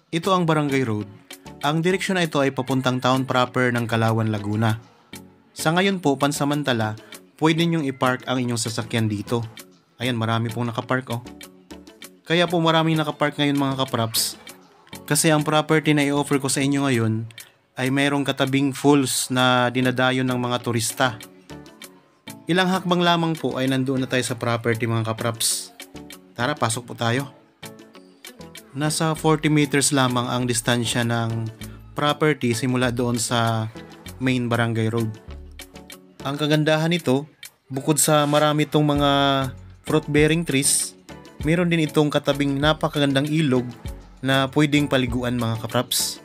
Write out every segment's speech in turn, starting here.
Ito ang Barangay Road. Ang direksyon na ito ay papuntang town proper ng Calauan, Laguna. Sa ngayon po, pansamantala, pwede ninyong i-park ang inyong sasakyan dito. Ayan, marami pong nakapark oh. Kaya po maraming nakapark ngayon mga kapraps. Kasi ang property na i-offer ko sa inyo ngayon ay mayroong katabing falls na dinadayon ng mga turista. Ilang hakbang lamang po ay nandoon na tayo sa property mga kapraps. Tara, pasok po tayo. Nasa 40 meters lamang ang distansya ng property simula doon sa main barangay road. Ang kagandahan nito, bukod sa marami itong mga fruit-bearing trees, meron din itong katabing napakagandang ilog na pwedeng paliguan mga kapraps.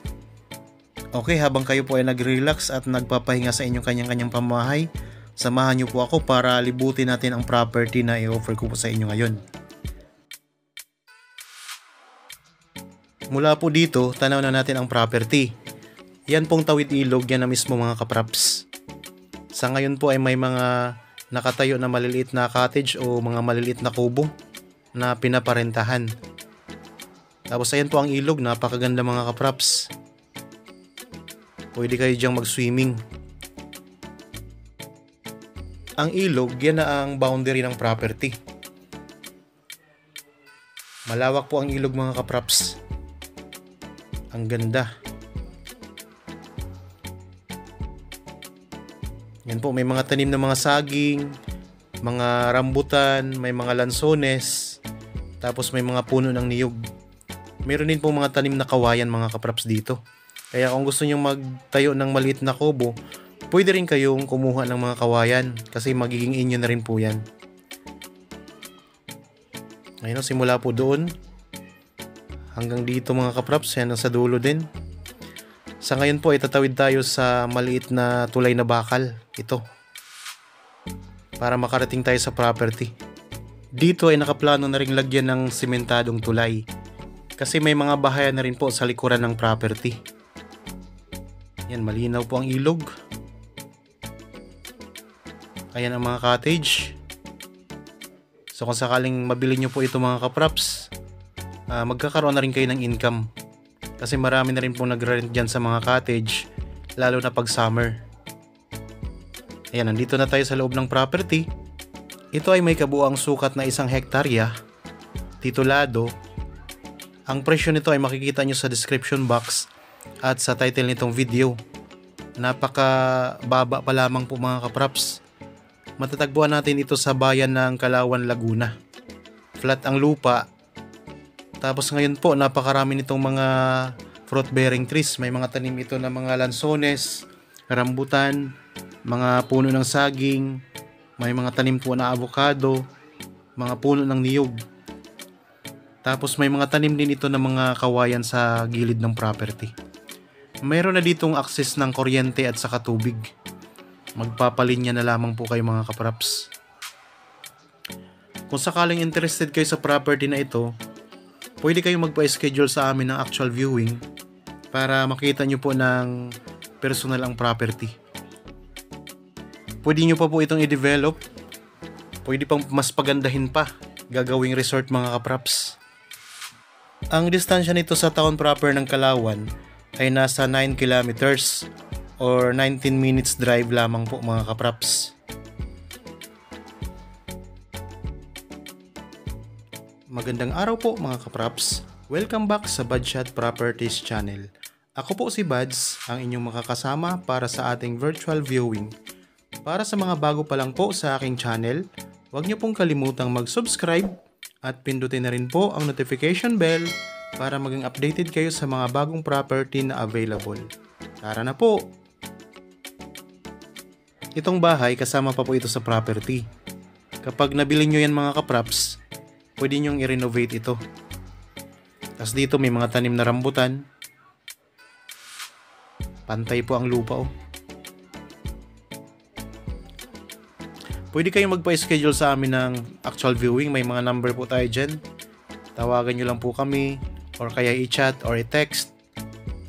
Okay, habang kayo po ay nag-relax at nagpapahinga sa inyong kanyang-kanyang pamamahay, samahan niyo po ako para libutin natin ang property na i-offer ko po sa inyo ngayon. Mula po dito, tanaw na natin ang property. Yan pong tawid ilog, yan na mismo mga kapraps. Sa ngayon po ay may mga nakatayo na maliliit na cottage o mga maliliit na kubo na pinaparentahan. Tapos ayan po ang ilog, napakaganda mga kapraps. Pwede kayo diyang mag-swimming. Ang ilog, yan na ang boundary ng property. Malawak po ang ilog mga kapraps. Ang ganda. Yan po, may mga tanim na mga saging, mga rambutan, may mga lansones, tapos may mga puno ng niyog. Meron din po mga tanim na kawayan mga kapraps dito. Kaya kung gusto nyo magtayo ng maliit na kubo, pwede rin kayong kumuha ng mga kawayan kasi magiging inyo na rin po yan. Ayun, simula po doon hanggang dito mga kapraps, yan sa dulo din. Sa ngayon po ay tatawid tayo sa maliit na tulay na bakal. Ito. Para makarating tayo sa property. Dito ay nakaplano na ring lagyan ng simentadong tulay. Kasi may mga bahayan na rin po sa likuran ng property. Yan, malinaw po ang ilog. Ayan ang mga cottage. So kung sakaling mabili nyo po ito mga kapraps, magkakaroon na rin kayo ng income. Kasi marami na rin po nagre-rent dyan sa mga cottage, lalo na pag summer. Ayan, nandito na tayo sa loob ng property. Ito ay may kabuuang sukat na 1 hektarya, titulado. Ang presyo nito ay makikita nyo sa description box at sa title nitong video. Napakababa pa lamang po mga kapraps. Matatagpuan natin ito sa bayan ng Calauan, Laguna. Flat ang lupa. Tapos ngayon po, napakarami nitong mga fruit-bearing trees. May mga tanim ito na mga lansones, rambutan, mga puno ng saging, may mga tanim po na avocado, mga puno ng niyog. Tapos may mga tanim din ito na mga kawayan sa gilid ng property. Mayroon na ditong access ng kuryente at saka tubig. Magpapalinya na lamang po kayo mga kapraps. Kung sakaling interested kayo sa property na ito, pwede kayong magpa-schedule sa amin ng actual viewing para makita nyo po ng personal ang property. Pwede nyo pa po itong i-develop. Pwede pang mas pagandahin pa. Gagawing resort mga kapraps. Ang distansya nito sa town proper ng Calauan ay nasa 9 kilometers or 19 minutes drive lamang po mga kapraps. Magandang araw po mga kapraps. Welcome back sa Badshot Properties channel. Ako po si Bads, ang inyong makakasama para sa ating virtual viewing. Para sa mga bago pa lang po sa aking channel, huwag niyo pong kalimutang mag-subscribe at pindutin na rin po ang notification bell para maging updated kayo sa mga bagong property na available. Tara na po! Itong bahay kasama pa po ito sa property. Kapag nabili nyo yan mga kapraps, pwede nyong i-renovate ito. Tapos dito may mga tanim na rambutan. Pantay po ang lupa oh. Pwede kayong magpa-schedule sa amin ng actual viewing. May mga number po tayo dyan. Tawagan nyo lang po kami or kaya i-chat or i-text.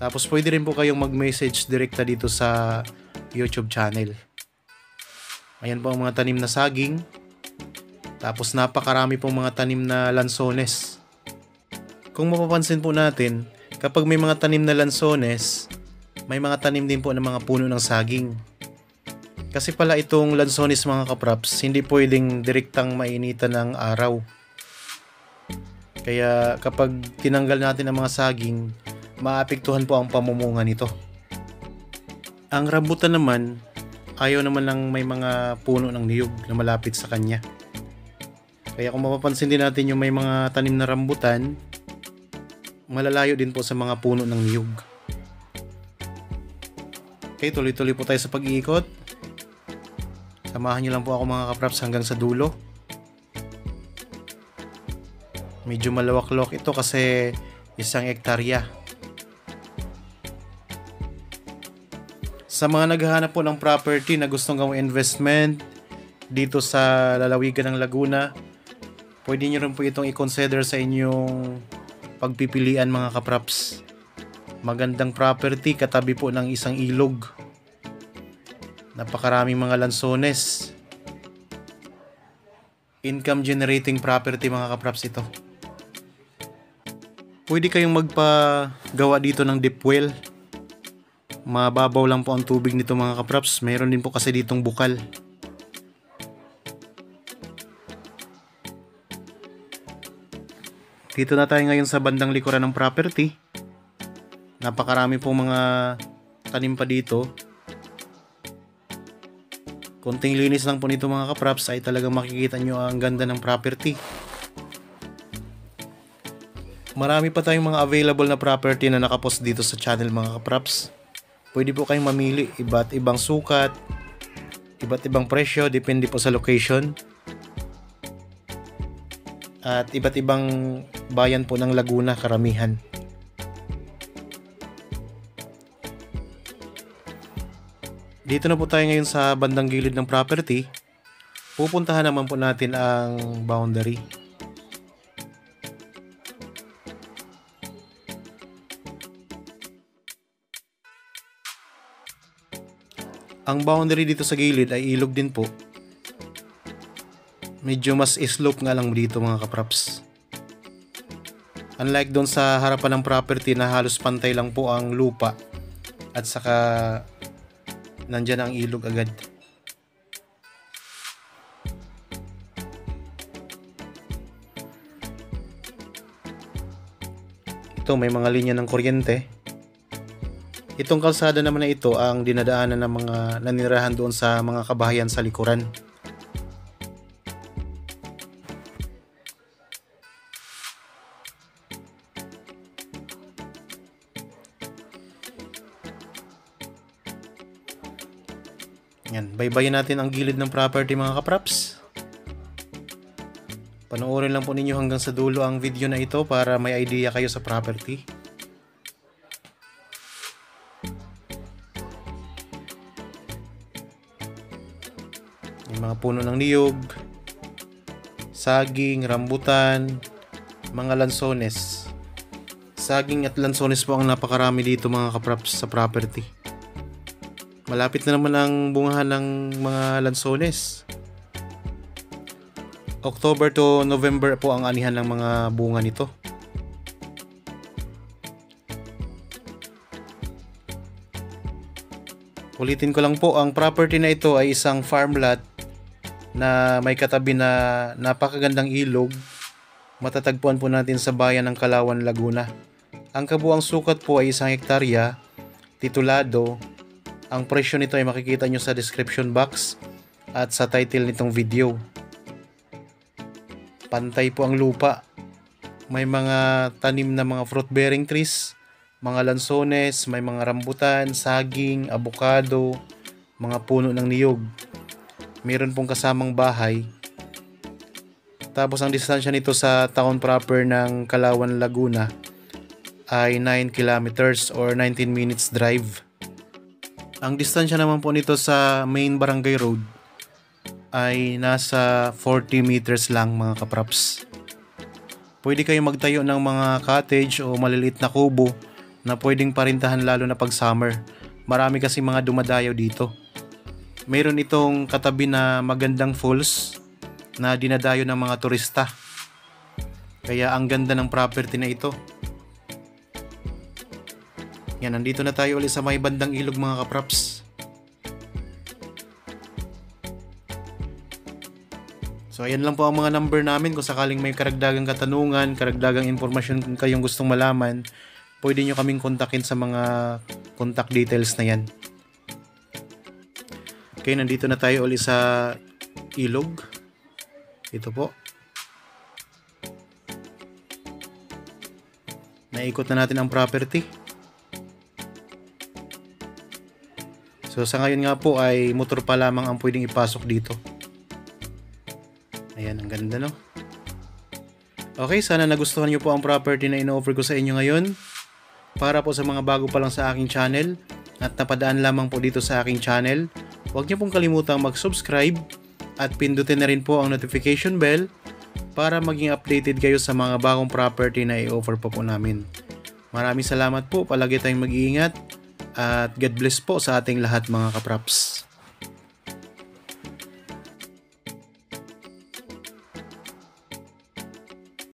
Tapos pwede rin po kayong mag-message direkta dito sa YouTube channel. Ayan po ang mga tanim na saging. Tapos napakarami pong mga tanim na lansones. Kung mapapansin po natin, Kapag may mga tanim na lansones, may mga tanim din po ng mga puno ng saging. Kasi pala itong lansones mga kapraps, hindi pwedeng direktang mainitan ng araw. Kaya kapag tinanggal natin ang mga saging, maapektuhan po ang pamumunga nito. Ang rambutan naman, ayaw naman lang may mga puno ng niyog na malapit sa kanya. Kaya kung mapapansin din natin yung may mga tanim na rambutan, malalayo din po sa mga puno ng niyog. Okay, tuloy-tuloy po tayo sa pag-iikot. Samahan niyo lang po ako mga kapraps hanggang sa dulo. Medyo malawak-lawak ito kasi 1 hektarya. Sa mga naghahanap po ng property na gustong gawing investment dito sa lalawigan ng Laguna, pwede nyo rin po itong i-consider sa inyong pagpipilian mga kapraps. Magandang property katabi po ng isang ilog. Napakaraming mga lansones. Income generating property mga kapraps ito. Pwede kayong magpagawa dito ng deep well. Mababaw lang po ang tubig nito mga kapraps. Meron din po kasi ditong bukal. Dito na tayo ngayon sa bandang likuran ng property. Napakarami pong mga tanim pa dito. Konting linis lang po nito mga kapraps ay talagang makikita nyo ang ganda ng property. Marami pa tayong mga available na property na nakapost dito sa channel mga kapraps. Pwede po kayong mamili, iba't ibang sukat, iba't ibang presyo, depende po sa location. At iba't ibang bayan po ng Laguna karamihan. Dito na po tayo ngayon sa bandang gilid ng property. Pupuntahan naman po natin ang boundary. Ang boundary dito sa gilid ay ilog din po. Medyo mas slope nga lang dito mga kapraps. Unlike doon sa harapan ng property na halos pantay lang po ang lupa at saka nandyan ang ilog agad. Ito may mga linya ng kuryente. Itong kalsada naman na ito ang dinadaanan ng mga nanirahan doon sa mga kabahayan sa likuran. Yan, baybayin natin ang gilid ng property mga kapraps. Panoorin lang po ninyo hanggang sa dulo ang video na ito para may idea kayo sa property. Yung mga puno ng niyog, saging, rambutan, mga lansones. Saging at lansones po ang napakarami dito mga kapraps sa property. Malapit na naman ang bungahan ng mga lansones. October to November po ang anihan ng mga bunga nito. Ulitin ko lang po, ang property na ito ay isang farm lot na may katabi na napakagandang ilog. Matatagpuan po natin sa bayan ng Kalawan, Laguna. Ang kabuang sukat po ay 1 hektarya, titulado. Ang presyo nito ay makikita nyo sa description box at sa title nitong video. Pantay po ang lupa. May mga tanim na mga fruit bearing trees, mga lansones, may mga rambutan, saging, abukado, mga puno ng niyog. Meron pong kasamang bahay. Tapos ang distansya nito sa town proper ng Kalawan, Laguna ay 9 kilometers or 19 minutes drive. Ang distansya naman po nito sa main barangay road ay nasa 40 meters lang mga kapraps. Pwede kayong magtayo ng mga cottage o maliliit na kubo na pwedeng parintahan lalo na pag summer. Marami kasi mga dumadayo dito. Mayroon itong katabi na magandang falls na dinadayo ng mga turista. Kaya ang ganda ng property na ito. Yan, nandito na tayo ulit sa may bandang ilog mga kapraps. So ayan lang po ang mga number namin. Kung sakaling may karagdagang katanungan, karagdagang impormasyon kung kayong gustong malaman, pwede nyo kaming kontakin sa mga contact details na yan. Okay, nandito na tayo ulit sa ilog. Ito po. Naikot na natin ang property. So sa ngayon nga po ay motor pa lamang ang pwedeng ipasok dito. Ayan, ang ganda no? Okay, sana nagustuhan nyo po ang property na ino-offer ko sa inyo ngayon. Para po sa mga bago pa lang sa aking channel at napadaan lamang po dito sa aking channel, huwag nyo pong kalimutang mag-subscribe at pindutin na rin po ang notification bell para maging updated kayo sa mga bagong property na i-offer po namin. Maraming salamat po, palagi tayong mag-iingat at God bless po sa ating lahat mga kapraps.